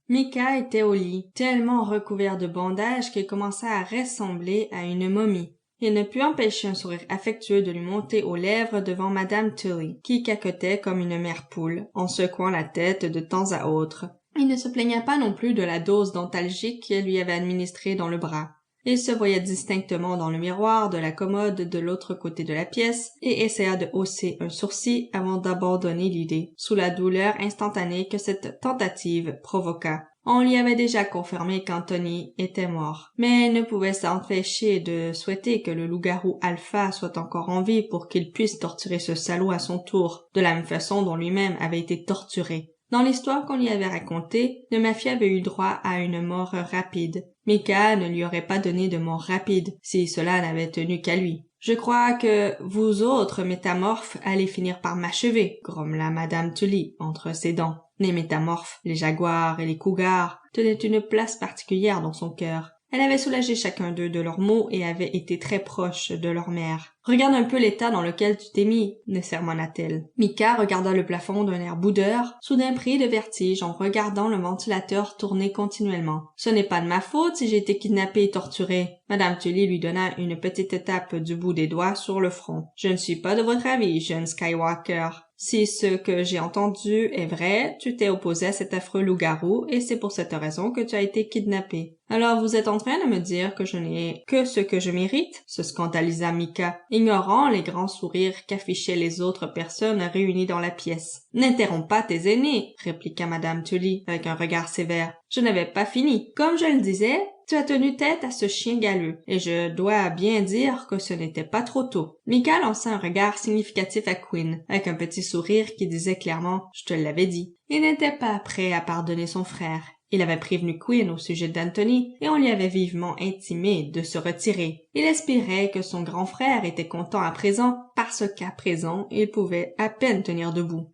Mika était au lit, tellement recouvert de bandages qu'il commença à ressembler à une momie. Il ne put empêcher un sourire affectueux de lui monter aux lèvres devant Madame Tully, qui caquetait comme une mère poule, en secouant la tête de temps à autre. Il ne se plaigna pas non plus de la dose d'antalgique qu'elle lui avait administrée dans le bras. Il se voyait distinctement dans le miroir de la commode de l'autre côté de la pièce et essaya de hausser un sourcil avant d'abandonner l'idée, sous la douleur instantanée que cette tentative provoqua. On lui avait déjà confirmé qu'Anthony était mort, mais elle ne pouvait s'empêcher de souhaiter que le loup-garou Alpha soit encore en vie pour qu'il puisse torturer ce salaud à son tour, de la même façon dont lui-même avait été torturé. Dans l'histoire qu'on lui avait racontée, le mafieux avait eu droit à une mort rapide. Mika ne lui aurait pas donné de mort rapide, si cela n'avait tenu qu'à lui. « Je crois que vous autres métamorphes allez finir par m'achever, » grommela Madame Tully entre ses dents. Les métamorphes, les jaguars et les cougars tenaient une place particulière dans son cœur. Elle avait soulagé chacun d'eux de leurs maux et avait été très proche de leur mère. « Regarde un peu l'état dans lequel tu t'es mis, » ne sermonna-t-elle. Mika regarda le plafond d'un air boudeur, soudain pris de vertige en regardant le ventilateur tourner continuellement. « Ce n'est pas de ma faute si j'ai été kidnappée et torturée. » Madame Tully lui donna une petite tape du bout des doigts sur le front. « Je ne suis pas de votre avis, jeune Skywalker. Si ce que j'ai entendu est vrai, tu t'es opposé à cet affreux loup-garou et c'est pour cette raison que tu as été kidnappé. Alors vous êtes en train de me dire que je n'ai que ce que je mérite? » se scandalisa Mika, ignorant les grands sourires qu'affichaient les autres personnes réunies dans la pièce. « N'interromps pas tes aînés, » répliqua Madame Tully avec un regard sévère. « Je n'avais pas fini. Comme je le disais, tu as tenu tête à ce chien galeux, et je dois bien dire que ce n'était pas trop tôt. » Mika lança un regard significatif à Quinn, avec un petit sourire qui disait clairement « Je te l'avais dit ». Il n'était pas prêt à pardonner son frère. Il avait prévenu Quinn au sujet d'Anthony et on lui avait vivement intimé de se retirer. Il espérait que son grand frère était content à présent parce qu'à présent il pouvait à peine tenir debout.